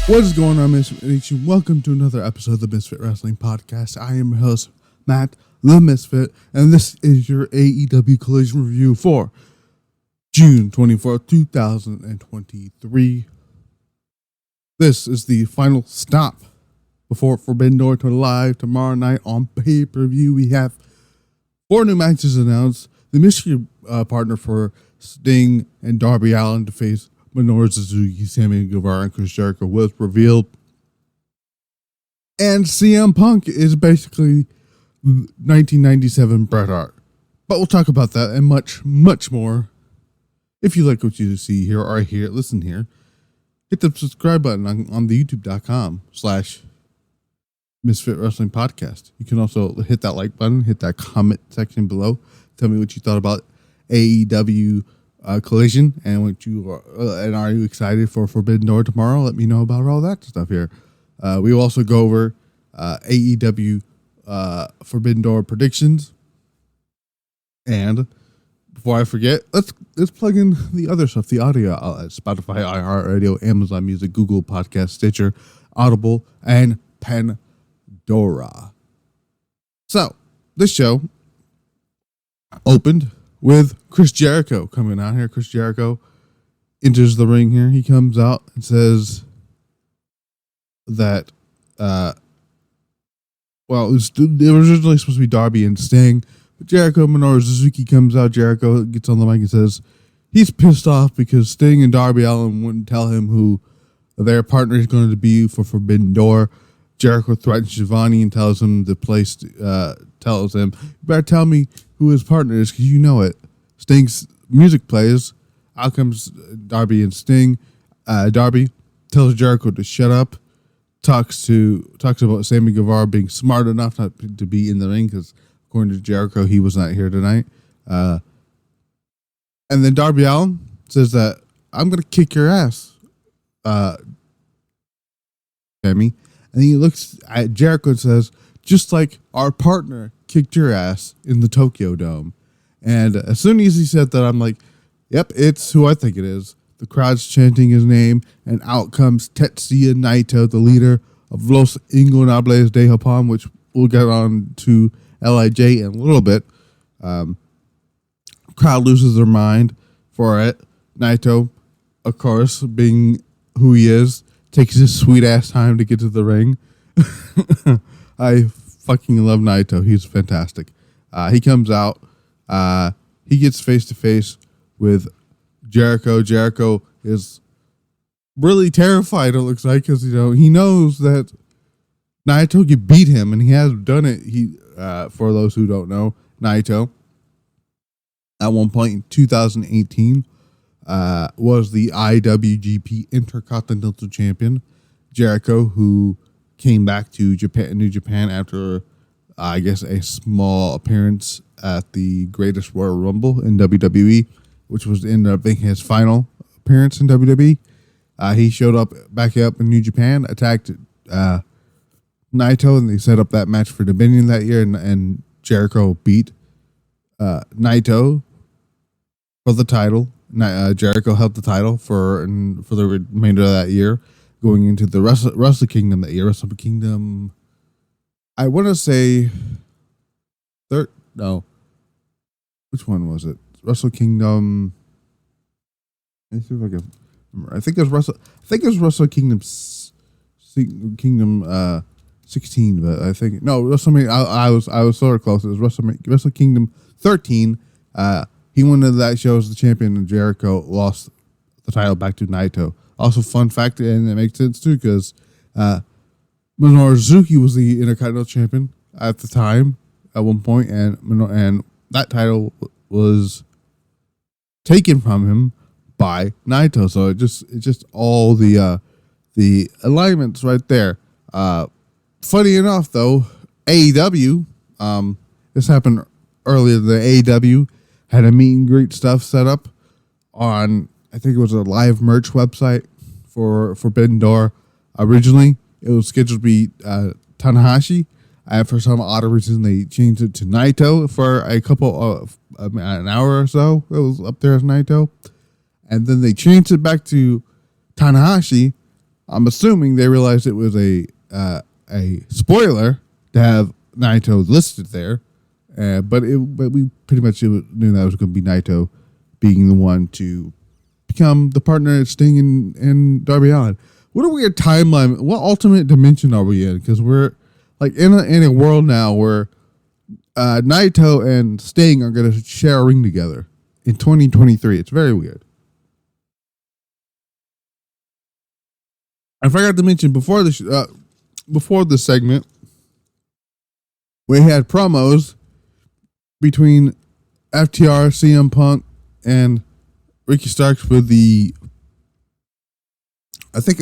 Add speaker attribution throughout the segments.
Speaker 1: What is going on, Misfit Nation? Welcome to another episode of the Misfit Wrestling Podcast. I am your host, Matt the Misfit, and this is your AEW Collision review for June 24th, 2023. This is the final stop before Forbidden Door to live tomorrow night on pay-per-view. We have 4 new matches announced. The mystery partner for Sting and Darby Allin to face Minoru, Suzuki, Sammy, Guevara, and Chris Jericho was revealed. And CM Punk is basically 1997 Bret Hart. But we'll talk about that and much, much more. If you like what you see here or listen here, hit the subscribe button on the youtube.com/Misfit Wrestling Podcast. You can also hit that like button, hit that comment section below. Tell me what you thought about AEW Collision and what you are, and are you excited for Forbidden Door tomorrow? Let me know about all that stuff here. We will also go over AEW Forbidden Door predictions. And before I forget, let's plug in the other stuff, the audio outlets: Spotify, iHeartRadio, Amazon Music, Google Podcast, Stitcher, Audible, and Pandora. So this show opened with Chris Jericho coming out here. Chris Jericho enters the ring here. He comes out and says that, it was originally supposed to be Darby and Sting, but Jericho, Minoru, Suzuki comes out. Jericho gets on the mic and says he's pissed off because Sting and Darby Allin wouldn't tell him who their partner is going to be for Forbidden Door. Jericho threatens Giovanni and tells him you better tell me who his partner is, because you know it. Sting's music plays. Out comes Darby and Sting. Darby tells Jericho to shut up. Talks about Sammy Guevara being smart enough not to be in the ring, because according to Jericho, he was not here tonight. And then Darby Allin says that I'm going to kick your ass, Sammy. And he looks at Jericho and says, just like our partner kicked your ass in the Tokyo Dome. And as soon as he said that, I'm like, yep, it's who I think it is. The crowd's chanting his name, and out comes Tetsuya Naito, the leader of Los Ingobernables de Japón, which we'll get on to LIJ in a little bit. Crowd loses their mind for it. Naito, of course, being who he is, takes his sweet ass time to get to the ring. I fucking love Naito. He's fantastic. He comes out. He gets face to face with Jericho. Jericho is really terrified, it looks like, because he knows that Naito can beat him, and he has done it. For those who don't know, Naito at one point in 2018 was the IWGP Intercontinental Champion. Jericho, who came back to New Japan after, I guess, a small appearance at the Greatest Royal Rumble in WWE, which was ended up being his final appearance in WWE. He showed back up in New Japan, attacked Naito, and they set up that match for Dominion that year, and Jericho beat Naito for the title. Jericho held the title for the remainder of that year, going into the Wrestle Kingdom that year. Wrestle Kingdom, I want to say which one was it? Wrestle Kingdom. Let me see if I can remember. I think it was Wrestle Kingdom 16, but I think WrestleMania. I was sort of close. It was Wrestle Kingdom 13. He won that show as the champion, and Jericho lost the title back to Naito. Also, fun fact, and it makes sense too, because Minoru Suzuki was the Intercontinental Champion at the time, at one point, and that title was taken from him by Naito. So it's just all the alignments right there. Funny enough, though, AEW, this happened earlier. The AEW had a meet and greet stuff set up on, I think it was a live merch website for Forbidden Door. Originally, it was scheduled to be Tanahashi, and for some odd reason, they changed it to Naito for a couple of an hour or so. It was up there as Naito, and then they changed it back to Tanahashi, I'm assuming they realized it was a spoiler to have Naito listed there, but we pretty much knew that was going to be Naito being the one to become the partner at Sting and Darby Allin. What a weird timeline. What alternate dimension are we in? Because we're like in a world now where Naito and Sting are going to share a ring together in 2023. It's very weird. I forgot to mention before the segment, we had promos between FTR, CM Punk, and Ricky Starks with the. I think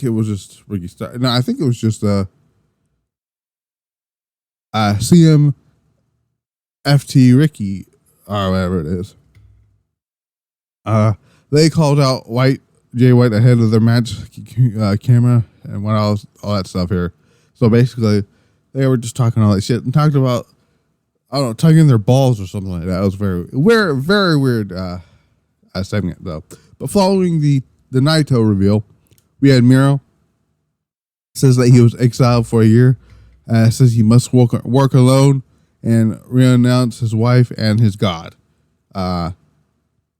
Speaker 1: it was just Ricky Starks. No, I think it was just CM FT Ricky or whatever it is. They called out Jay White ahead of their match camera and all that stuff here. So basically, they were just talking all that shit and talked about, I don't know, tugging their balls or something like that. It was very weird segment though. But following the Naito reveal, we had Miro says that he was exiled for a year. Says he must work alone and renounce his wife and his god.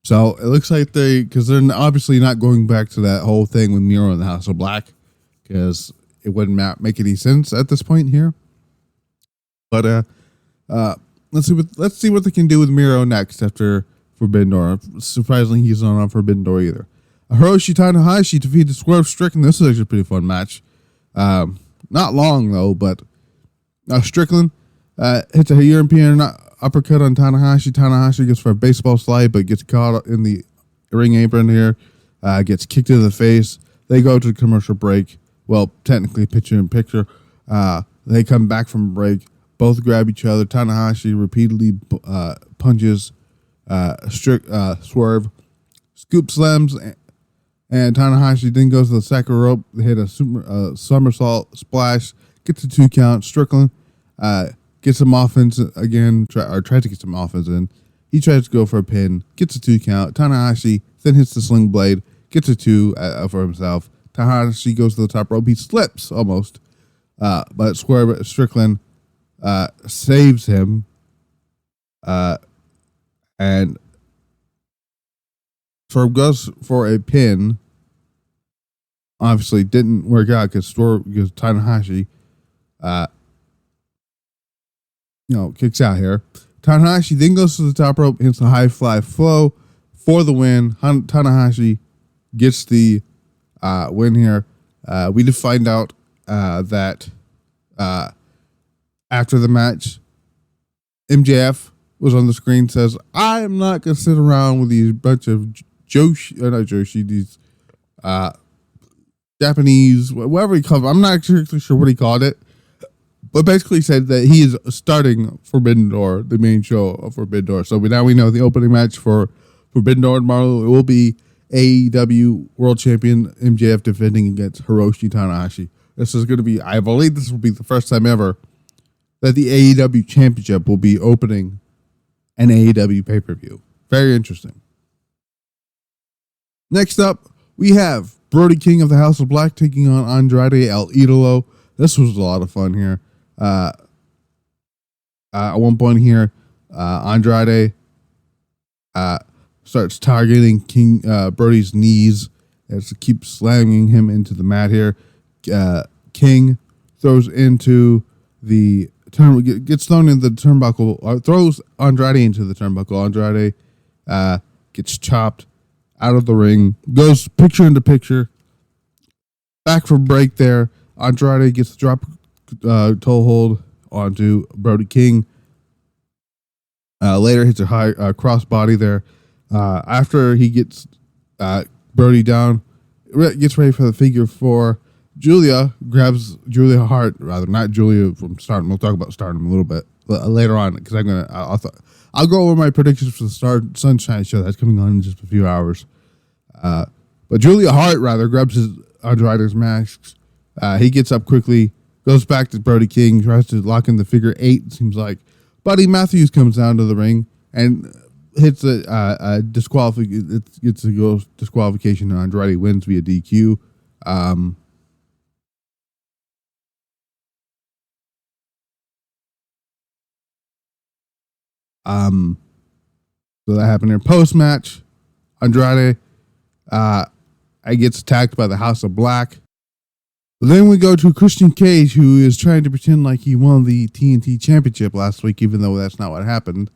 Speaker 1: So it looks like because they're obviously not going back to that whole thing with Miro in the House of Black, because it wouldn't make any sense at this point here. But let's see what they can do with Miro next after Forbidden Door. Surprisingly, he's not on Forbidden Door either. Hiroshi Tanahashi defeated Swerve Strickland. This is actually a pretty fun match. Not long though, but Strickland hits a European uppercut on Tanahashi. Tanahashi gets for a baseball slide, but gets caught in the ring apron here. Gets kicked in the face. They go to the commercial break. Well, technically picture in picture. They come back from break. Both grab each other. Tanahashi repeatedly punches Swerve. Scoop slams, and Tanahashi then goes to the second rope. They hit a somersault splash. Gets a 2 count. Strickland gets some offense again, tries to get some offense in. He tries to go for a pin, gets a 2 count. Tanahashi then hits the sling blade, gets a 2 for himself. Tanahashi goes to the top rope. He slips almost, but Strickland saves him, and Swerve goes for a pin. Obviously, didn't work out because Tanahashi, kicks out here. Tanahashi then goes to the top rope, hits a high fly flow for the win. Tanahashi gets the win here. We did find out that after the match, MJF was on the screen, says, "I am not going to sit around with these bunch of these Japanese, whatever he called them." I'm not actually sure what he called it, but basically said that he is starting Forbidden Door, the main show of Forbidden Door. So now we know the opening match for Forbidden Door tomorrow. It will be AEW World Champion MJF defending against Hiroshi Tanahashi. This is going to be, I believe this will be the first time ever that the AEW Championship will be opening an AEW pay-per-view. Very interesting. Next up, we have Brody King of the House of Black taking on Andrade El Idolo. This was a lot of fun here. At one point here, Andrade starts targeting Brody's knees as he keeps slamming him into the mat here. King throws into the gets thrown into the turnbuckle, or throws Andrade into the turnbuckle. Andrade gets chopped out of the ring, goes picture into picture. Back from break there, Andrade gets the drop toe hold onto Brody King. Later hits a high crossbody there. After he gets Brody down, gets ready for the figure 4. Julia grabs Julia Hart, rather not Julia from Stardom. We'll talk about Stardom a little bit later on, because I'll go over my predictions for the Sunshine show that's coming on in just a few hours. But Julia Hart grabs Andrade's masks. He gets up quickly, goes back to Brody King, tries to lock in the figure 8. It seems like Buddy Matthews comes down to the ring and hits a disqualification. It gets a disqualification, and Andrade wins via DQ. Um, so that happened here. Post match, Andrade gets attacked by the House of Black. But then we go to Christian Cage, who is trying to pretend like he won the TNT Championship last week, even though that's not what happened.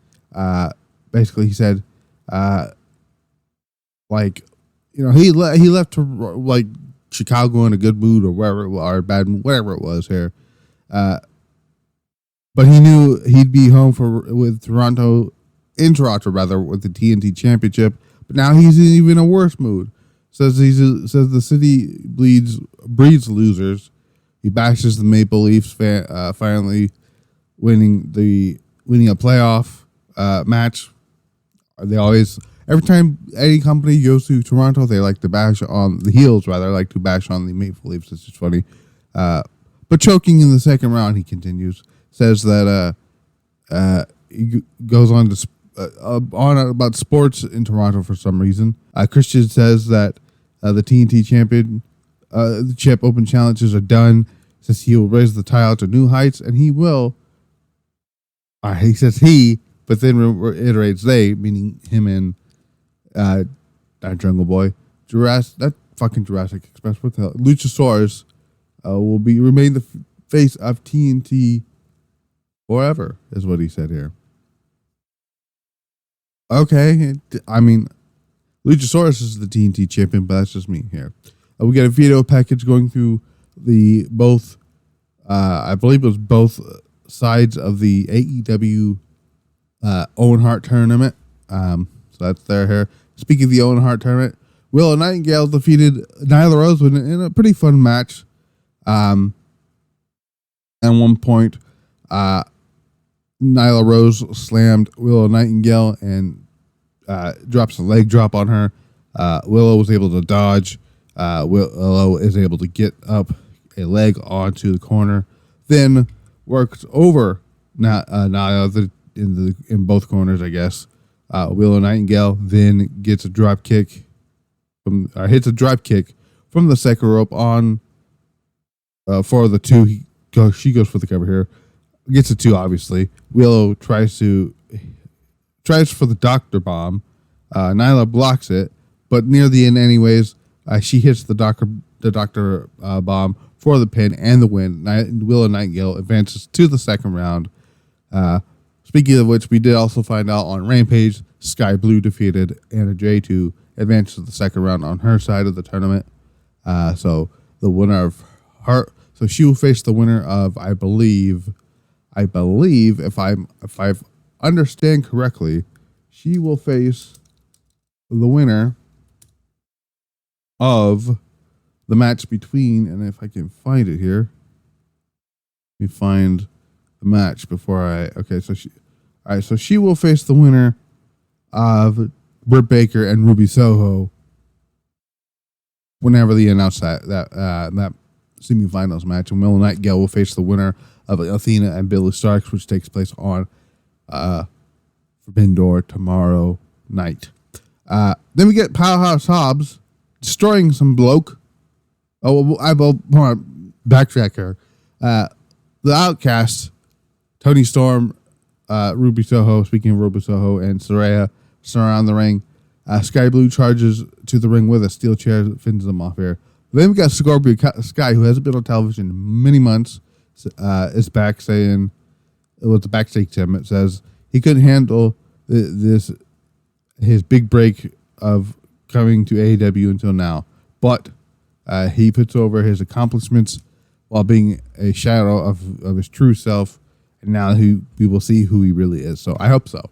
Speaker 1: Basically, he said, he left to like Chicago in a good mood or wherever it was, or bad mood, whatever it was here. But he knew he'd be home with Toronto with the TNT Championship. But now he's in even a worse mood. Says the city breeds losers. He bashes the Maple Leafs finally winning a playoff match. They always, every time any company goes to Toronto, they like to bash on the heels. Rather, like to bash on the Maple Leafs. It's just funny. But choking in the second round, he continues. Says that he goes on to about sports in Toronto for some reason. Christian says that the TNT champion, the Chip Open challenges are done. Says he will raise the title to new heights, and he will. He says he, but then reiterates they, meaning him and Jungle Boy, Jurassic Express. What the hell? Luchasaurus will remain the face of TNT forever, is what he said here. Okay, I mean, Luchasaurus is the TNT champion, but that's just me here. We got a video package going through I believe it was both sides of the AEW Owen Hart tournament. So that's there here. Speaking of the Owen Hart tournament, Willow Nightingale defeated Nyla Rose in a pretty fun match. At one point, Nyla Rose slammed Willow Nightingale and drops a leg drop on her. Willow was able to dodge. Willow is able to get up a leg onto the corner, then worked over Nyla in both corners, I guess. Willow Nightingale then gets a drop kick hits a drop kick from the second rope on for the two. She goes for the cover here. Gets a two, obviously. Willow tries for the doctor bomb. Nyla blocks it, but near the end, anyways, she hits the doctor bomb for the pin and the win. Willow Nightingale advances to the second round. Speaking of which, we did also find out on Rampage, Sky Blue defeated Andrade to advance to the second round on her side of the tournament. So the winner of Hart, so she will face the winner of, I believe, if I understand correctly, she will face the winner of the match between, and if I can find it here, let me find the match before so she will face the winner of Britt Baker and Ruby Soho whenever they announce that semifinals match, and Willow Nightingale will face the winner of Athena and Billy Starks, which takes place on Forbidden Door tomorrow night. Then we get Powerhouse Hobbs destroying some bloke. Hold on, backtrack here. The Outcast, Tony Storm, Ruby Soho, speaking of Ruby Soho, and Saraya surround the ring. Sky Blue charges to the ring with a steel chair that fins them off here. Then we got Scorpio Sky, who hasn't been on television in many months, is back saying, it was the backstage Tim, it says he couldn't handle his big break of coming to AEW until now. But he puts over his accomplishments while being a shadow of his true self, and now we will see who he really is. So I hope so.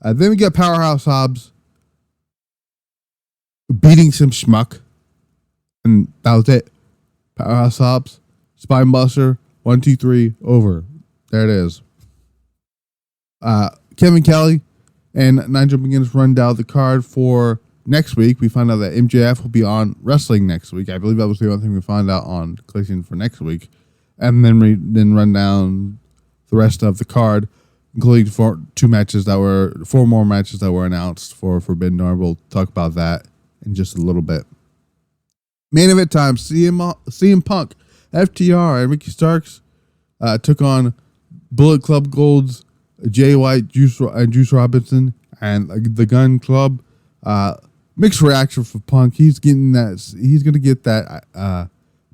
Speaker 1: Then we get Powerhouse Hobbs beating some schmuck, and that was it. Powerhouse Hobbs, spine buster, 1, 2, 3, over. There it is. Kevin Kelly and Nigel McGuinness run down the card for next week. We found out that MJF will be on wrestling next week. I believe that was the only thing we found out on Collision for next week. And then we run down the rest of the card, including four more matches that were announced for Forbidden Door. We'll talk about that in just a little bit. Main event time. CM Punk, FTR, and Ricky Starks took on Bullet Club Gold's Jay White, Juice Robinson, and the Gun Club. Mixed reaction for Punk. He's going to get that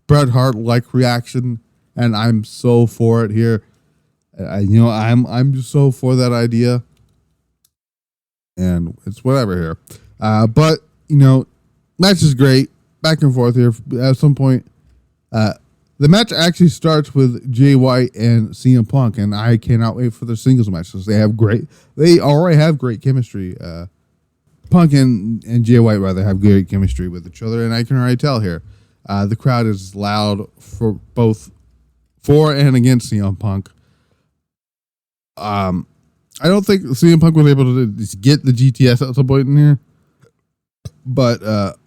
Speaker 1: Bret Hart like reaction, and I'm so for it here. I'm just so for that idea, and it's whatever here. But match is great, back and forth here. At some point, the match actually starts with Jay White and CM Punk, and I cannot wait for their singles matches. They already have great chemistry. Punk and Jay White rather have great chemistry with each other, and I can already tell here. The crowd is loud for both for and against CM Punk. I don't think CM Punk was able to just get the GTS at some point in here, but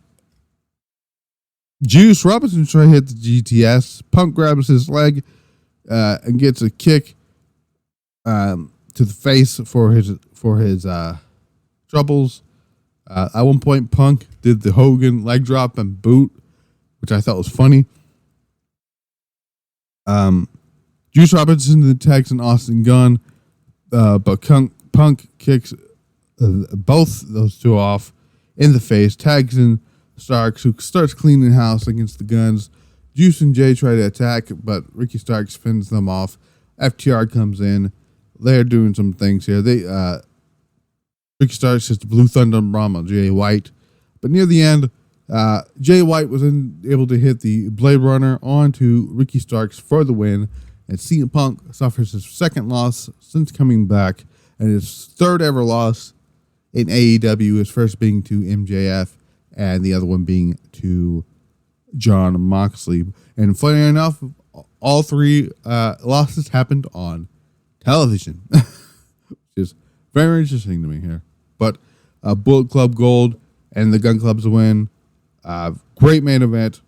Speaker 1: Juice Robinson tries to hit the GTS. Punk grabs his leg and gets a kick to the face for his troubles. At one point, Punk did the Hogan leg drop and boot, which I thought was funny. Juice Robinson tags in Austin Gunn, but Punk kicks both those two off in the face, tags in Starks, who starts cleaning house against the Guns. Juice and Jay try to attack, but Ricky Starks fends them off. FTR comes in. They're doing some things here. Ricky Starks hits the Blue Thunder Bomb on Jay White. But near the end, Jay White was able to hit the Blade Runner onto Ricky Starks for the win. And CM Punk suffers his second loss since coming back, and his third ever loss in AEW, his first being to MJF, and the other one being to Jon Moxley. And funny enough, all three losses happened on television, which is very interesting to me here. But Bullet Club Gold and the Gun Club's win. Great main event.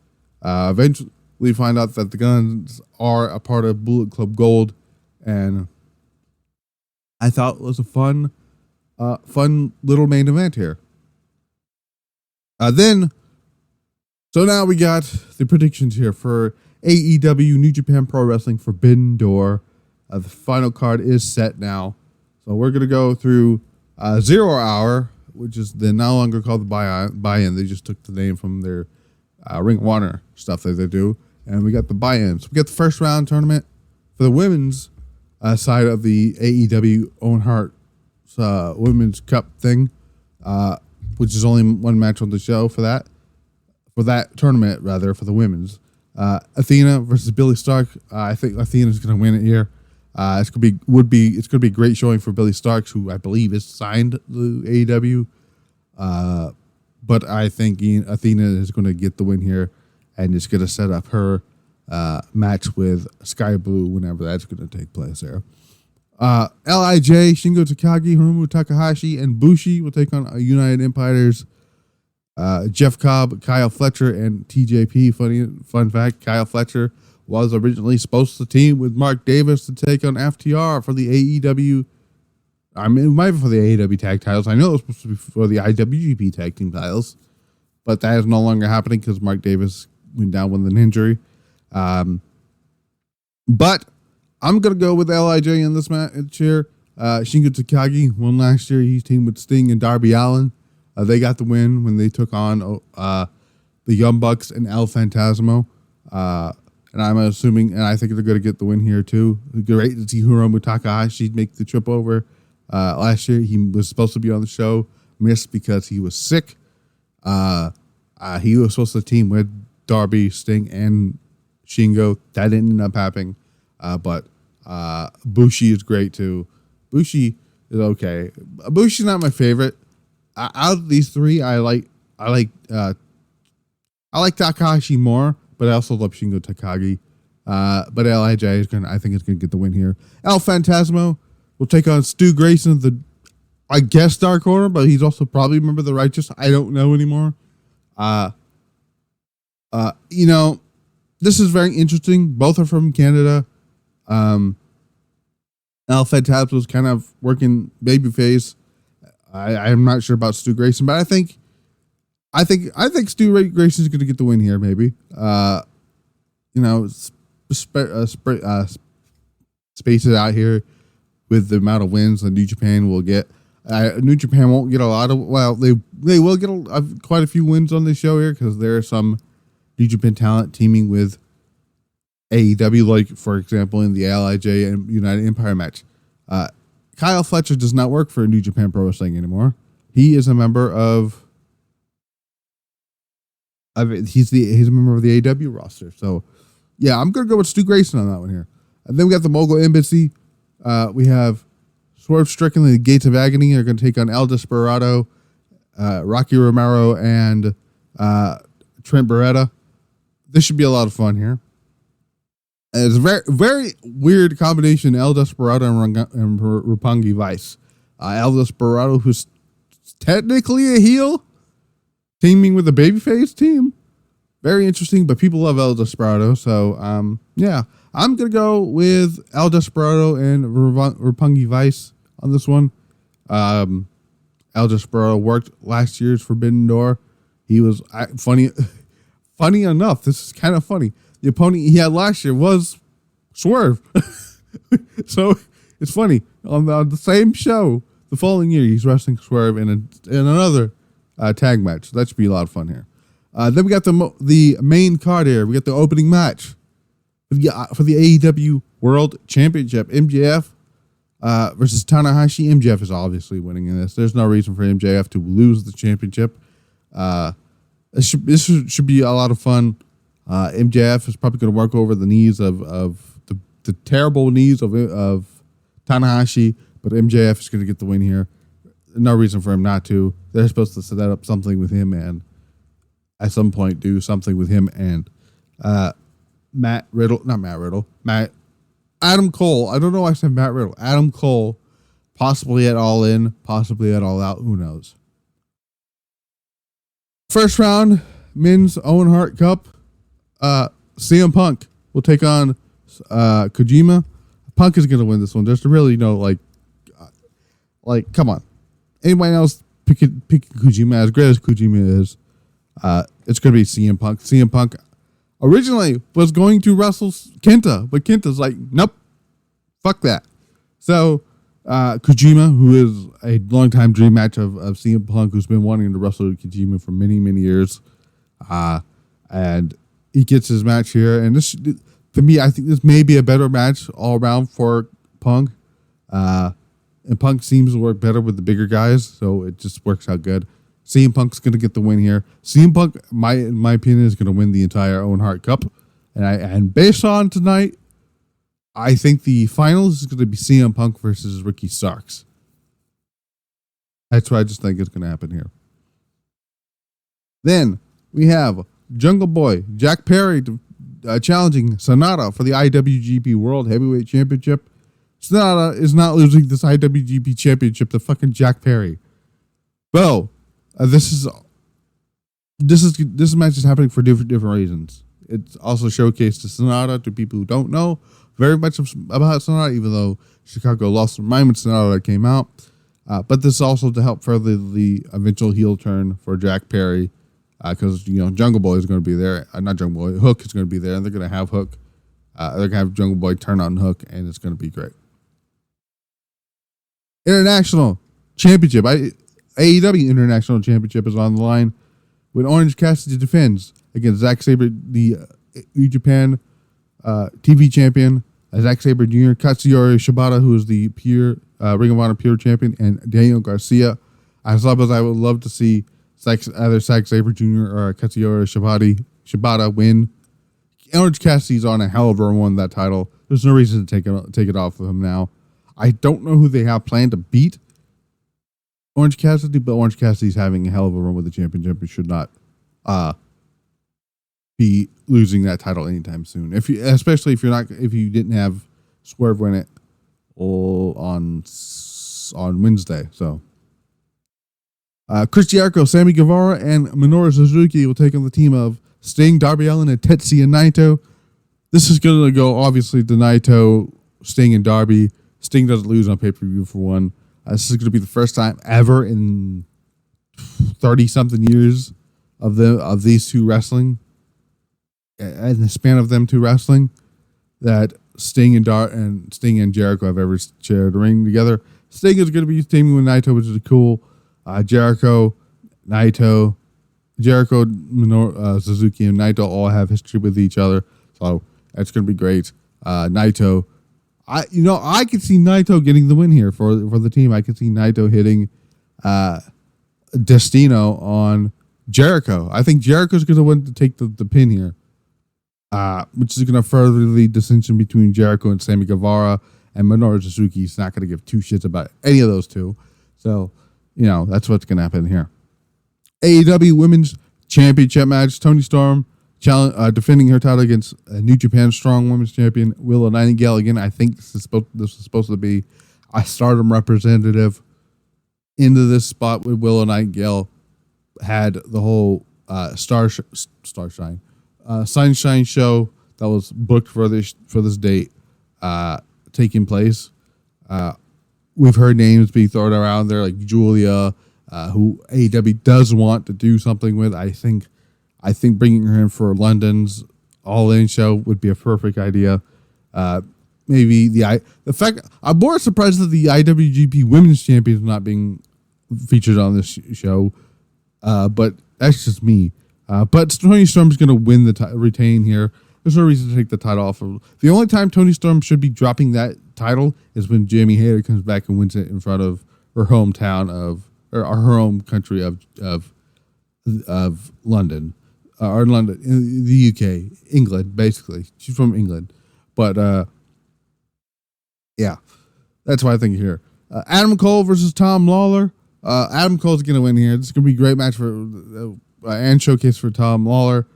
Speaker 1: Eventually find out that the Guns are a part of Bullet Club Gold, and I thought it was a fun little main event here. So now we got the predictions here for AEW New Japan Pro Wrestling Forbidden Door. The final card is set now. So we're going to go through 0 Hour, which is they're no longer called the buy-in. They just took the name from their Ring of Honor stuff that they do. And we got the buy-ins. We got the first round tournament for the women's side of the AEW Owen Hart Women's Cup thing, which is only one match on the show for that tournament, rather, for the women's. Athena versus Billy Stark. I think Athena's going to win it here. It's going to be a great showing for Billy Starks, who I believe is signed to AEW. But I think Athena is going to get the win here, and it's going to set up her match with Sky Blue whenever that's going to take place there. LIJ, Shingo Takagi, Hiromu Takahashi, and Bushi will take on United Empires. Jeff Cobb, Kyle Fletcher, and TJP. Fun fact, Kyle Fletcher was originally supposed to team with Mark Davis to take on FTR for the AEW. I mean, it might be for the AEW tag titles. I know it was supposed to be for the IWGP tag team titles, but that is no longer happening because Mark Davis went down with an injury. But I'm going to go with LIJ in this match here. Shingo Takagi won last year. He's teamed with Sting and Darby Allin. They got the win when they took on the Young Bucks and El Phantasmo. And I'm assuming, and I think they're going to get the win here too. Great to see Hiromu Takahashi make the trip over. Last year, he was supposed to be on the show, missed because he was sick. He was supposed to team with Darby, Sting, and Shingo. That didn't end up happening. But Bushi is great too. Bushi is okay. Bushi's not my favorite. Out of these three, I like Takahashi more, but I also love Shingo Takagi. But LIJ I think is gonna get the win here. El Phantasmo will take on Stu Grayson, I guess Dark Order, but he's also probably a member of the Righteous. I don't know anymore. This is very interesting. Both are from Canada. El Phantasmo is kind of working babyface. I'm not sure about Stu Grayson, but I think I think Stu Grayson's going to get the win here. Maybe. Space it out here with the amount of wins that New Japan will get. New Japan won't get a lot of. Well, they will get quite a few wins on the show here because there are some New Japan talent teaming with AEW, like for example in the LIJ and United Empire match. Kyle Fletcher does not work for New Japan Pro Wrestling anymore. He is a member of. He's a member of the AEW roster. So, yeah, I'm gonna go with Stu Grayson on that one here. And then we got the Mogul Embassy. We have Swerve Strickland and the Gates of Agony are going to take on El Desperado, Rocky Romero, and Trent Beretta. This should be a lot of fun here. And it's a very, very weird combination, El Desperado and Roppongi Vice. El Desperado, who's technically a heel, teaming with a babyface team. Very interesting, but people love El Desperado. So, yeah. I'm going to go with El Desperado and Roppongi Vice on this one. El Desperado worked last year's Forbidden Door. He was funny enough. This is kind of funny. The opponent he had last year was Swerve. So it's funny. On the same show, the following year, he's wrestling Swerve in another tag match. So that should be a lot of fun here. Then we got the main card here. We got the opening match for the AEW World Championship. MJF versus Tanahashi. MJF is obviously winning in this. There's no reason for MJF to lose the championship. This should be a lot of fun. MJF is probably going to work over the knees of the terrible knees of Tanahashi, but MJF is going to get the win here. No reason for him not to. They're supposed to set up something with him and at some point do something with him and Adam Cole. I don't know why I said Matt Riddle. Adam Cole, possibly at All In, possibly at All Out. Who knows? First round, men's Owen Hart Cup. CM Punk will take on Kojima. Punk is going to win this one. There's really no come on. Anybody else picking Kojima? As great as Kojima is, it's going to be CM Punk. CM Punk originally was going to wrestle Kenta, but Kenta's like, nope, fuck that. So Kojima, who is a longtime dream match of CM Punk, who's been wanting to wrestle Kojima for many, many years, and he gets his match here. And this, to me, I think this may be a better match all around for Punk. And Punk seems to work better with the bigger guys, so it just works out good. CM Punk's going to get the win here. CM Punk, in my opinion, is going to win the entire Owen Hart Cup. And based on tonight, I think the finals is going to be CM Punk versus Ricky Starks. That's what I just think is going to happen here. Then we have Jungle Boy Jack Perry challenging Sonata for the IWGP World Heavyweight Championship. Sonata is not losing this IWGP Championship to fucking Jack Perry. Well, this match is happening for different reasons. It's also showcased to Sonata to people who don't know very much about Sonata, even though Chicago lost their mind when Sonata came out. But this is also to help further the eventual heel turn for Jack Perry, because Jungle Boy is going to be there. Not Jungle Boy, Hook is going to be there, and they're going to have Hook. They're going to have Jungle Boy turn on Hook, and it's going to be great. International Championship. AEW International Championship is on the line when Orange Cassidy defends against Zack Sabre, the New Japan TV champion, Zack Sabre Jr., Katsuyori Shibata, who is the Ring of Honor Pure champion, and Daniel Garcia. As well as I would love to see either Zack Sabre Jr. or Katsuyori Shibata win. Orange Cassidy's on a hell of a run on that title. There's no reason to take it off of him now. I don't know who they have planned to beat Orange Cassidy, but Orange Cassidy's having a hell of a run with the championship. He should not be losing that title anytime soon. Especially if you didn't have Swerve win it on Wednesday. So Chris Jericho, Sammy Guevara, and Minoru Suzuki will take on the team of Sting, Darby Allin, and Tetsuya Naito. This is going to go obviously to Naito, Sting, and Darby. Sting doesn't lose on pay-per-view for one. This is going to be the first time ever in 30-something years of these two wrestling, in the span of them two wrestling, that Sting and Jericho have ever shared a ring together. Sting is going to be teaming with Naito, which is cool. Jericho, Minoru, Suzuki, and Naito all have history with each other, so that's going to be great. Naito, I could see Naito getting the win here for the team. I could see Naito hitting Destino on Jericho. I think Jericho's going to win to take the pin here, which is going to further the dissension between Jericho and Sammy Guevara, and Minoru Suzuki is not going to give two shits about any of those two. So, that's what's going to happen here. AEW Women's Championship match. Toni Storm defending her title against New Japan Strong Women's Champion Willow Nightingale. Again, I think this is supposed to be a Stardom representative into this spot with Willow Nightingale. Had the whole Sunshine show that was booked for this date taking place. We've heard names being thrown around there like Julia, who AEW does want to do something with. I think bringing her in for London's All-In show would be a perfect idea. Maybe the fact I'm more surprised that the IWGP Women's Champion is not being featured on this show, but that's just me. But Toni Storm's going to win retain here. There's no reason to take the title off of. The only time Toni Storm should be dropping that title is when Jamie Hayter comes back and wins it in front of her hometown her home country of London, or London, in the UK, England, basically. She's from England, but yeah, that's why I think here. Adam Cole versus Tom Lawler. Adam Cole's going to win here. This is going to be a great match for and showcase for Tom Lawler,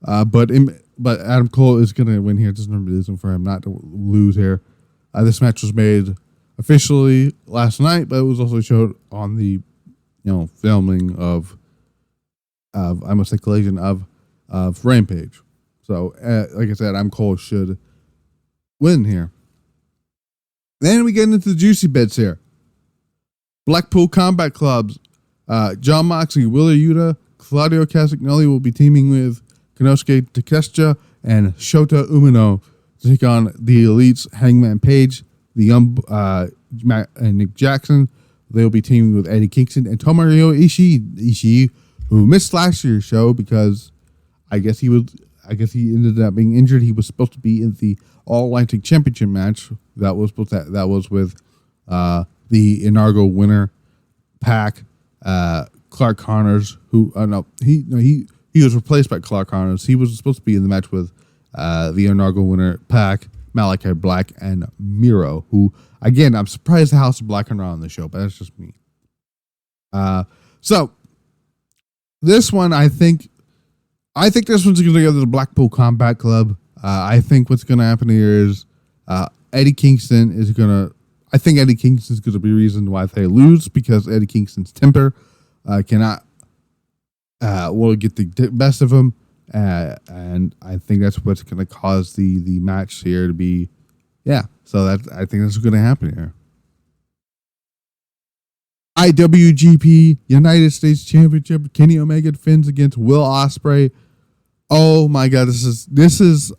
Speaker 1: but Adam Cole is going to win here. There's no reason for him not to lose here. This match was made officially last night, but it was also showed on the filming of I must say Collision of Rampage. So like I said, Adam Cole should win here. Then we get into the juicy bits here. Blackpool Combat Clubs. Jon Moxley, Wheeler Yuta, Claudio Castagnoli will be teaming with Konosuke Takeshita and Shota Umino to take on the Elites, Hangman Page, the Young and Nick Jackson. They'll be teaming with Eddie Kingston and Tomohiro Ishii, who missed last year's show because I guess he ended up being injured. He was supposed to be in the All Atlantic Championship match that was with the inaugural winner Pac, Clark Connors, who he was replaced by Clark Connors. He was supposed to be in the match with the inaugural winner Pac, Malachi Black, and Miro, who again I'm surprised the House of Black are not on the show, but that's just me. So this one, I think this one's going to go to the Blackpool Combat Club. I think what's going to happen here is Eddie Kingston is going to. I think Eddie Kingston's going to be the reason why they lose, because Eddie Kingston's temper cannot will get the best of him, and I think that's what's going to cause the match here to be. Yeah, so I think that's what's going to happen here. IWGP United States Championship, Kenny Omega defends against Will Ospreay. Oh my God, this is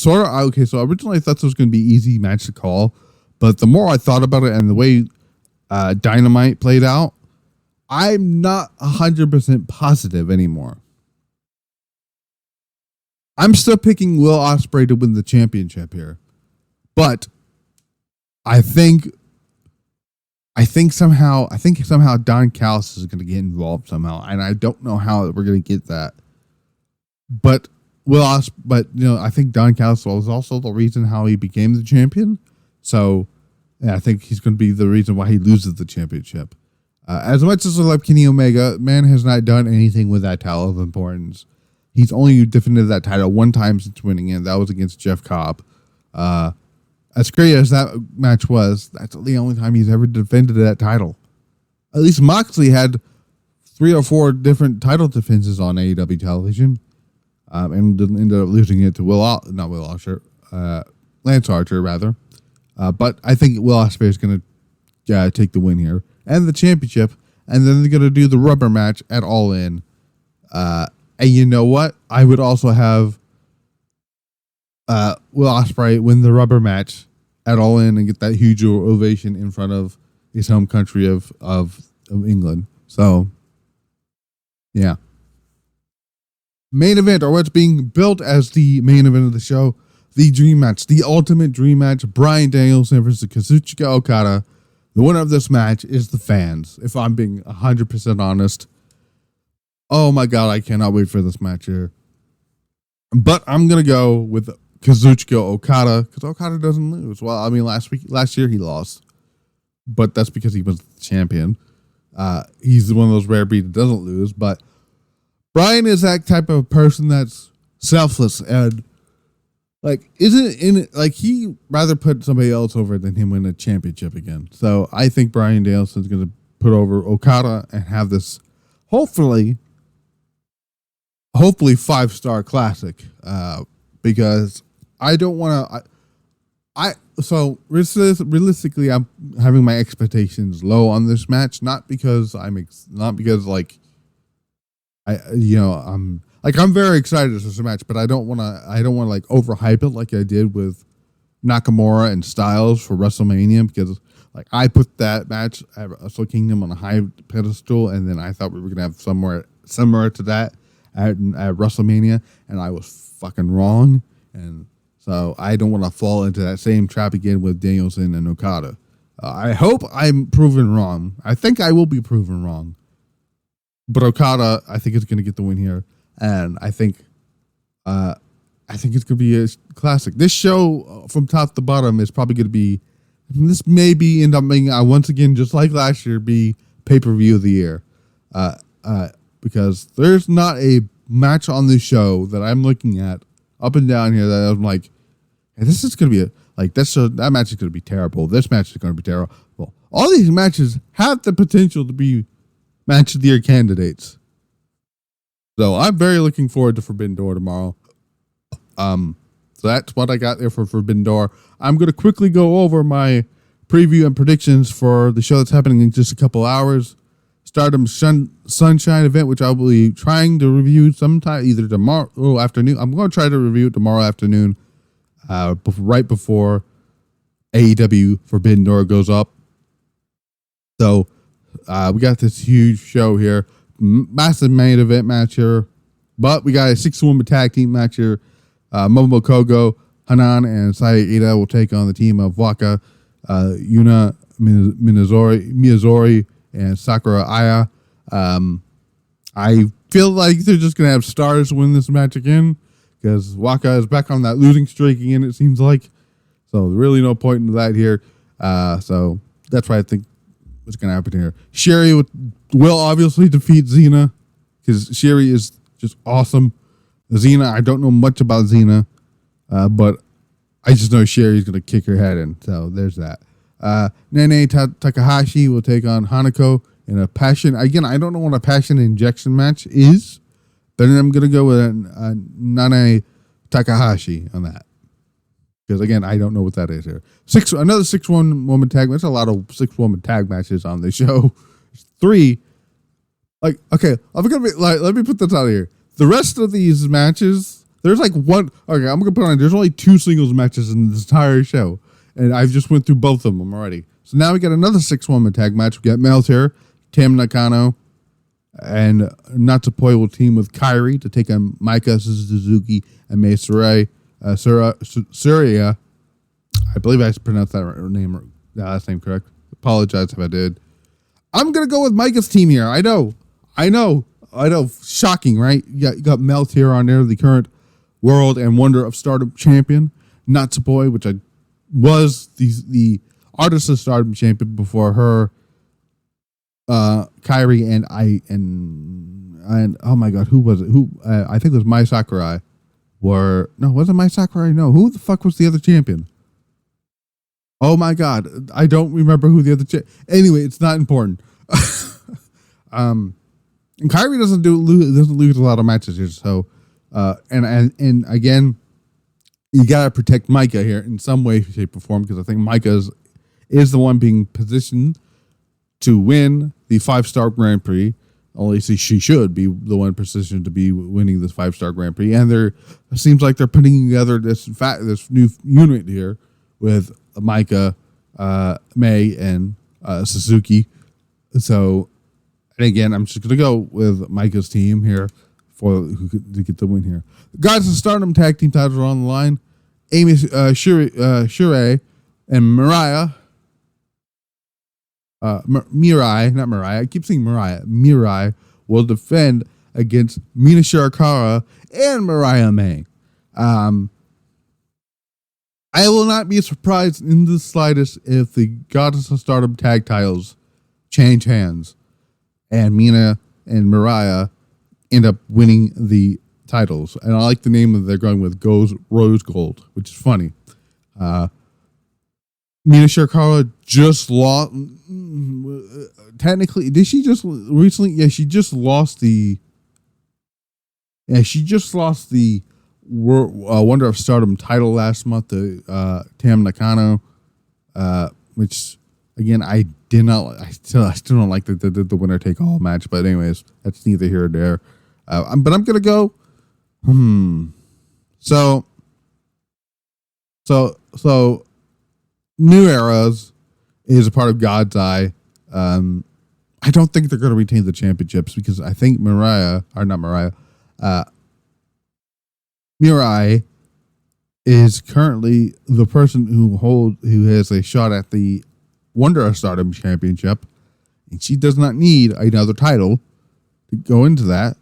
Speaker 1: sort of okay. So originally I thought this was going to be an easy match to call, but the more I thought about it and the way Dynamite played out, I'm not 100% positive anymore. I'm still picking Will Ospreay to win the championship here, but I think somehow Don Callis is going to get involved somehow, and I don't know how we're going to get that. But I think Don Callis was also the reason how he became the champion. So yeah, I think he's going to be the reason why he loses the championship. As much as I love Kenny Omega, man has not done anything with that title of importance. He's only defended that title one time since winning it. That was against Jeff Cobb. As great as that match was, that's the only time he's ever defended that title. At least Moxley had 3 or 4 different title defenses on AEW television, and ended up losing it to Lance Archer, rather. But I think Will Ospreay is going to take the win here and the championship, and then they're going to do the rubber match at All In And you know what? I would also have Will Ospreay win the rubber match at All In and get that huge ovation in front of his home country of England. So, yeah. Main event, or what's being built as the main event of the show, the dream match, the ultimate dream match, Bryan Danielson versus Kazuchika Okada. The winner of this match is the fans, if I'm being 100% honest. Oh my God, I cannot wait for this match here. But I'm going to go with Kazuchika Okada, because Okada doesn't lose. Well, I mean, last year he lost, but that's because he was the champion. He's one of those rare breeds that doesn't lose, but Bryan is that type of person that's selfless and he rather put somebody else over than him win a championship again. So I think Bryan Danielson's going to put over Okada and have this hopefully 5-star classic. Because I don't want to. So realistically, I'm having my expectations low on this match, not because I'm very excited for this match, but I don't want to overhype it like I did with Nakamura and Styles for WrestleMania, because I put that match at Wrestle Kingdom on a high pedestal, and then I thought we were gonna have somewhere similar to that at WrestleMania, and I was fucking wrong. And so I don't want to fall into that same trap again with Danielson and Okada. I hope I'm proven wrong. I think I will be proven wrong. But Okada, I think, is going to get the win here, and I think it's going to be a classic. This show, from top to bottom, is probably going to be. This may be end up being once again, just like last year, be pay-per-view of the year, because there's not a match on this show that I'm looking at up and down here that I'm like, hey, this is going to be that match is going to be terrible. This match is going to be terrible. Well, all these matches have the potential to be match of the year candidates. So I'm very looking forward to Forbidden Door tomorrow. So that's what I got there for Forbidden Door. I'm going to quickly go over my preview and predictions for the show that's happening in just a couple hours. Stardom Sunshine event, which I'll be trying to review sometime either tomorrow afternoon. I'm going to try to review it tomorrow afternoon, right before AEW Forbidden Door goes up. So we got this huge show here, massive main event match here, but we got a 6-woman tag team match here. Momo Kogo, Hanan, and Saya Ida will take on the team of Waka, Yuna Miyazori, and Sakura Aya. I feel like they're just going to have stars win this match again, because Waka is back on that losing streak again, it seems like. So really no point in that here. So that's why I think what's going to happen here. Sherry will obviously defeat Xena, because Sherry is just awesome. Xena, I don't know much about Xena, but I just know Sherry's going to kick her head in. So there's that. Nene Takahashi will take on Hanako in a passion. Again, I don't know what a passion injection match is, but I'm going to go with Nene Takahashi on that. Because again, I don't know what that is here. Another 6-woman tag match. There's a lot of 6-woman tag matches on the show. 3. Okay, let me put this out here. The rest of these matches, there's one. Okay, I'm gonna put on. There's only 2 singles matches in this entire show, and I've just went through both of them already. So now we got another 6-woman tag match. We got males here. Tam Nakano and Natsupoi will team with Kairi to take on Maika Suzuki and Mei Sarai. Surya. I believe I pronounced that last name correct. Apologize if I did. I'm gonna go with Maika's team here. I know. Shocking, right? You got Melt here on there, the current World and Wonder of Stardom champion. Natsupoi, which was the artist of Stardom champion before her. Kairi and oh my God, who was it? I think it was Mai Sakurai. Wasn't Mai Sakurai? No, who the fuck was the other champion? Oh my God, I don't remember who the other anyway, it's not important. And Kairi doesn't lose a lot of matches here, so and again, you gotta protect Maika here in some way, shape, or form, because I think Maika is the one being positioned to win the 5-star Grand Prix. At least she should be the one positioned to be winning this 5-star Grand Prix. And it seems like they're putting together this new unit here with Micah, May, and Suzuki. So, and again, I'm just gonna go with Micah's team here to get the win here. The Goddess of Stardom tag team titles are on the line. Amy Shure and Mariah. Mirai, not Mariah. I keep saying Mariah. Mirai will defend against Mina Shirakawa and Mariah May. I will not be surprised in the slightest if the Goddess of Stardom tag titles change hands and Mina and Mariah end up winning the titles. And I like the name that they're going with, Rose Gold, which is funny. Mina Shirakawa just lost. Technically, did she just recently? Yeah, she just lost the. Yeah, she just lost the Wonder of Stardom title last month to Tam Nakano, which again I did not. I still don't like the winner take all match. But anyways, that's neither here nor there. But I'm gonna go. So. New Eras is a part of God's Eye. I don't think they're going to retain the championships because I think Mirai is currently the person who has a shot at the Wonder of Stardom championship, and she does not need another title to go into that.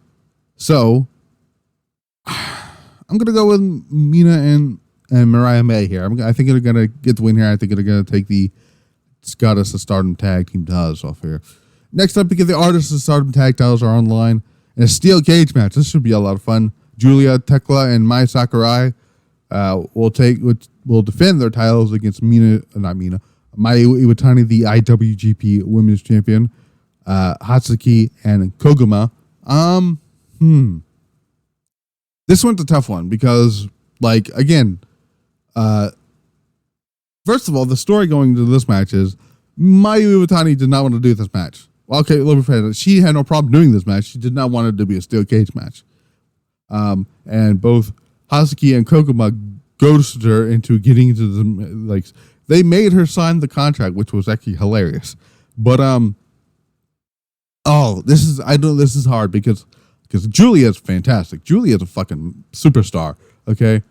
Speaker 1: So I'm going to go with Mina and Mariah May here. I think they're going to get the win here. I think they're going to take the Goddess of Stardom tag team titles off here. Next up, because the Artists of Stardom tag titles are online in a steel cage match. This should be a lot of fun. Julia, Tekla, and Mai Sakurai will defend their titles against Mai Iwatani, the IWGP Women's Champion, Hatsuki, and Koguma. This one's a tough one because, again, first of all, the story going into this match is Mayu Iwatani did not want to do this match. Well, okay, let me phrase it. She had no problem doing this match. She did not want it to be a steel cage match. And both Hatsuki and Koguma ghosted her into getting into the they made her sign the contract, which was actually hilarious. But this is hard because Julia is fantastic. Julia is a fucking superstar. Okay.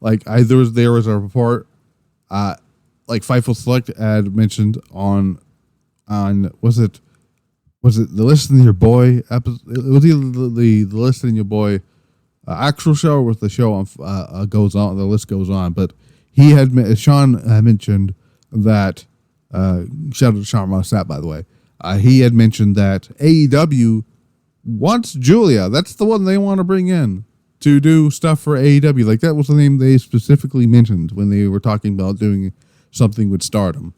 Speaker 1: There was a report, Fightful Select had mentioned on was it the Listen to Your Boy episode? It was either the Listen to Your Boy actual show or was the show on goes on. The list goes on, but Sean had mentioned that. Shout out to Sean Mossat, by the way. He had mentioned that AEW wants Julia. That's the one they want to bring in to do stuff for AEW. That was the name they specifically mentioned when they were talking about doing something with Stardom.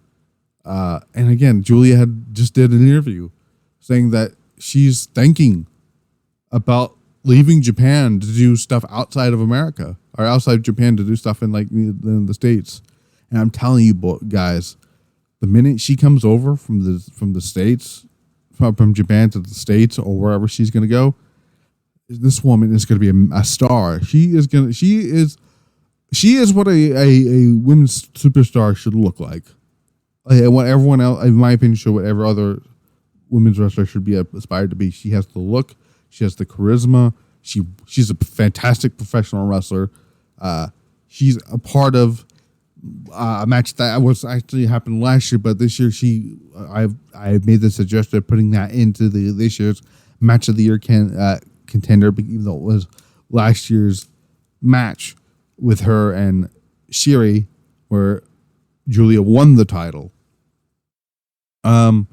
Speaker 1: And again, Julia just did an interview saying that she's thinking about leaving Japan to do stuff outside of America or outside Japan to do stuff in the States. And I'm telling you, guys, the minute she comes over from the States, from Japan to the States or wherever she's going to go, this woman is going to be a star. She is what a women's superstar should look like. What everyone else, in my opinion, should whatever other women's wrestler should be aspired to be. She has the look. She has the charisma. She's a fantastic professional wrestler. She's a part of a match that was actually happened last year, but this year I made the suggestion of putting that into this year's match of the year contender, even though it was last year's match with her and Shiri, where Julia won the title. Then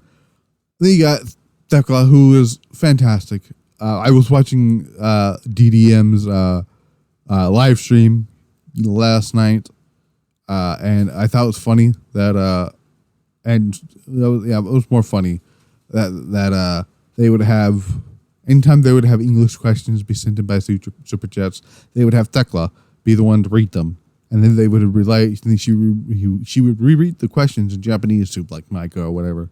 Speaker 1: you got Tekla, who is fantastic. I was watching DDM's live stream last night, and I thought it was funny that, it was more funny that they would have, anytime they would have English questions be sent in by Super Chats, they would have Tekla be the one to read them. And then they would relay, she would reread the questions in Japanese to Micah or whatever.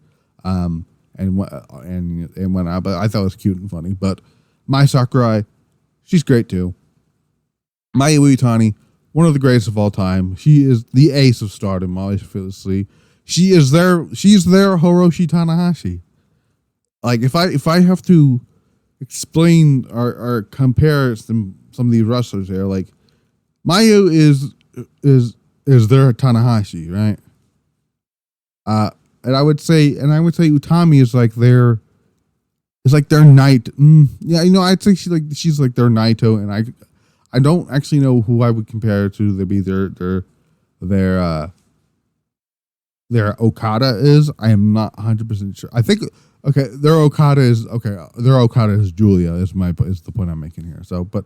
Speaker 1: and whatnot. But I thought it was cute and funny. But Mai Sakurai, she's great too. Mayu Iwatani, one of the greatest of all time. She is the ace of Stardom, obviously. She's their Hiroshi Tanahashi. Like if I have to explain or compare some of these wrestlers here, like Mayu is their Tanahashi, right? And I would say Utami is like their Night. I'd say she's like their Naito, and I don't actually know who I would compare her to. They'd be their Okada is. I am not 100% sure. I think their Okada is Julia is the point I'm making here. So, but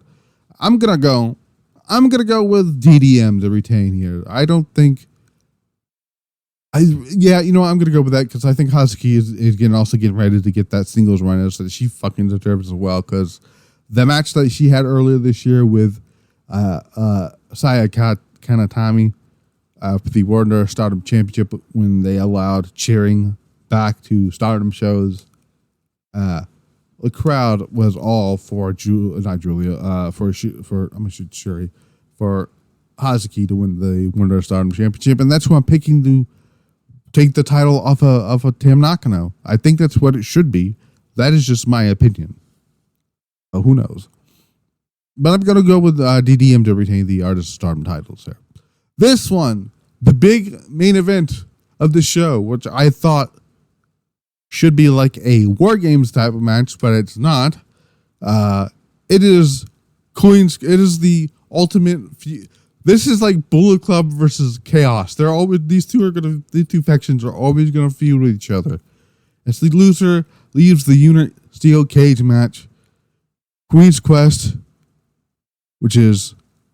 Speaker 1: I'm gonna go with DDM to retain here. I don't think. I'm gonna go with that because I think Hazuki is getting ready to get that singles run that she fucking deserves as well. Because the match that she had earlier this year with Saya Kanatami for the World Stardom Championship, when they allowed cheering back to Stardom shows, the crowd was all for Shuri, for Hazuki to win the World Stardom Championship, and that's who I'm picking to take the title off of Tam Nakano. I think that's what it should be. That is just my opinion. Who knows? But I'm going to go with DDM to retain the Artist of Stardom titles here. This one, the big main event of the show, which I thought should be like a War Games type of match, but it's not. It is the ultimate. This is like Bullet Club versus Chaos. These two factions are always gonna feud with each other. As the loser leaves the unit steel cage match, Queen's Quest, which is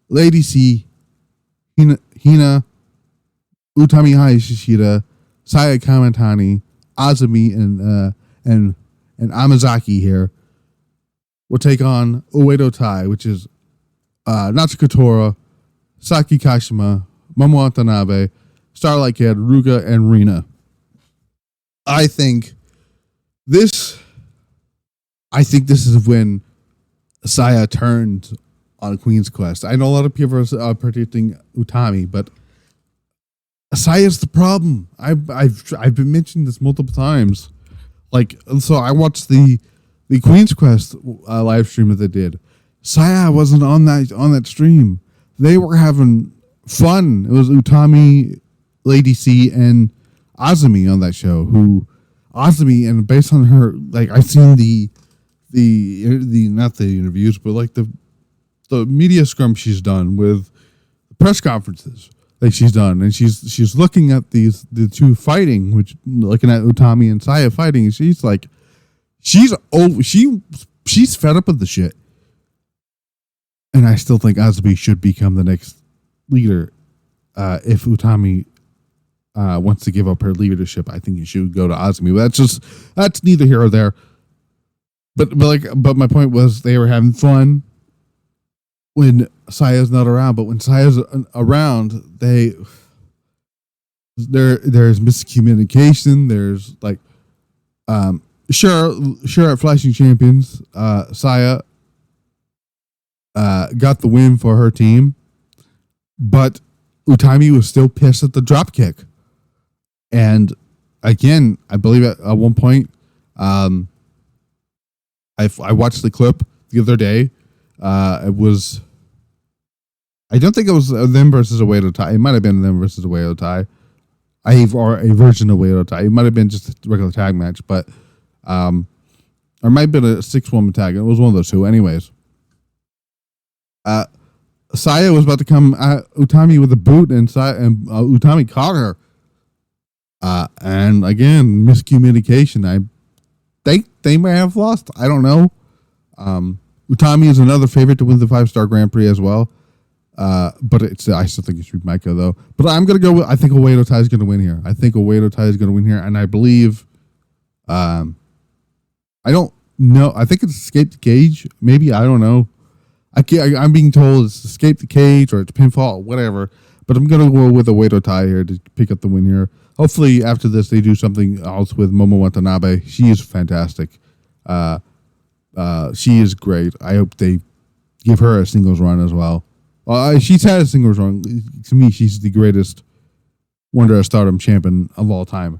Speaker 1: Lady C, Hina, Utami Hayashishita, Saya Kamatani, Azumi, and Amazaki here, will take on Oedo Tai, which is Natsuko Tora, Saki Kashima, Momo Watanabe, Starlight Kid, Ruka, and Rina. I think this is when Saya turned on Queen's Quest. I know a lot of people are predicting Utami, but Saya's the problem. I've been mentioning this multiple times. So I watched the Queen's Quest live stream that they did. Saya wasn't on that stream. They were having fun. It was Utami, Lady C, and Azumi on that show. Azumi, and based on her, I've seen the not the interviews, but the media scrum she's done with press conferences she's done, and she's looking at the two fighting, looking at Utami and Saya fighting, and she's fed up with the shit. And I still think Azumi should become the next leader. If Utami wants to give up her leadership, I think he should go to Azumi. But that's neither here or there. But my point was they were having fun when Saya's not around. But when Saya's around, there's miscommunication. There's sure at Flashing Champions, Saya got the win for her team, but Utami was still pissed at the dropkick. And again, I believe at one point, I watched the clip the other day. I don't think it was them versus Oedo Tai. It might have been them versus Oedo Tai. Or a version of Oedo Tai. It might have been just a regular tag match, but or it might have been a 6-woman tag. It was one of those two. Anyways. Saya was about to come at Utami with a boot, and Utami caught her. And again, miscommunication. I think they may have lost. I don't know. Utami is another favorite to win the 5-star Grand Prix as well. But I still think it should be Maiko though. But I'm gonna go with, I think Oedo Tai is gonna win here. And I believe, I don't know. I think it's Escape the Cage. Maybe, I don't know. I'm being told it's Escape the Cage or it's pinfall or whatever, but I'm going to go with Oedo Tai here to pick up the win here. hopefully after this they do something else with Momo Watanabe. She is fantastic. She is great. I hope they give her a singles run as well. She's had a singles run. To me, she's the greatest Wonder of Stardom champion of all time.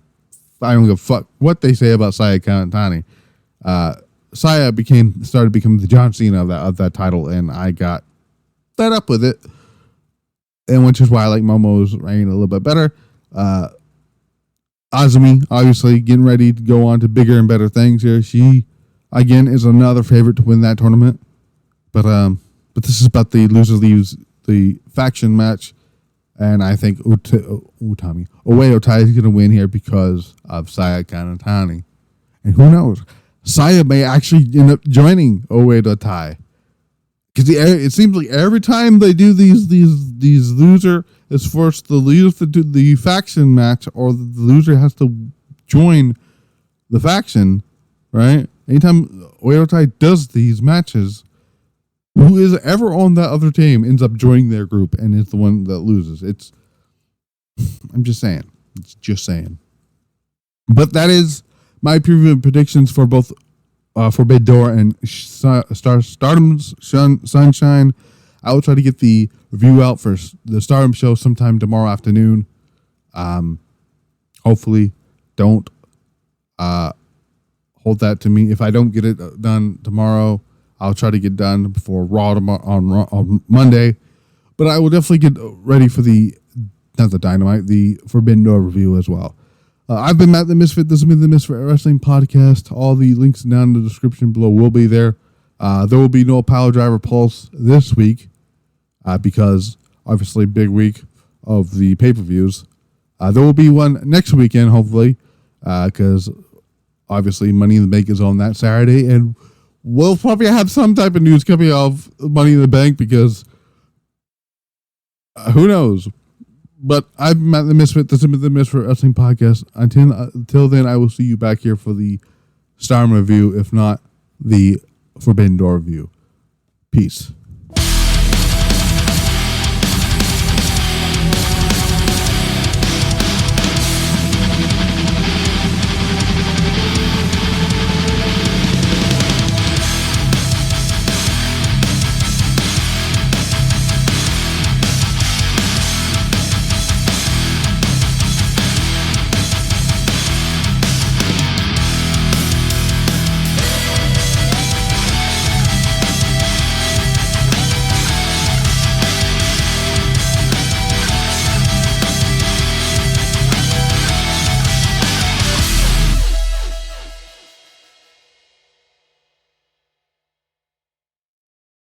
Speaker 1: I don't give a fuck what they say about Saya Kamitani. Saya started becoming the John Cena of that title, and I got fed up with it. And which is why I like Momo's reign a little bit better. Azumi, obviously, getting ready to go on to bigger and better things here. She, again, is another favorite to win that tournament. But this is about the loser leaves the faction match. And I think Oe Otai is going to win here because of Saya Kamitani. And who knows? Saya may actually end up joining Oe Otai. Because it seems like every time they do these loser is forced to leave the faction match, or the loser has to join the faction, right? Anytime Oe Otai does these matches, who is ever on that other team ends up joining their group and is the one that loses. I'm just saying. It's just saying. But that is my preview and predictions for both Forbidden Door and Stardom's Sunshine. I will try to get the review out for the Stardom show sometime tomorrow afternoon. Hopefully, don't hold that to me. If I don't get it done tomorrow, I'll try to get done before Raw on Monday. But I will definitely get ready for the Forbidden Door review as well. I've been Matt the Misfit. This has been the Misfit Wrestling Podcast. All the links down in the description below will be there. There will be no Power Driver Pulse this week because obviously big week of the pay-per-views. There will be one next weekend, hopefully, because obviously Money in the Bank is on that Saturday, and we'll probably have some type of news coming off Money in the Bank because who knows? But I've been Matt the Misfit. This has been the Misfit Wrestling Podcast. Until then, I will see you back here for the Stardom review, if not the Forbidden Door review. Peace.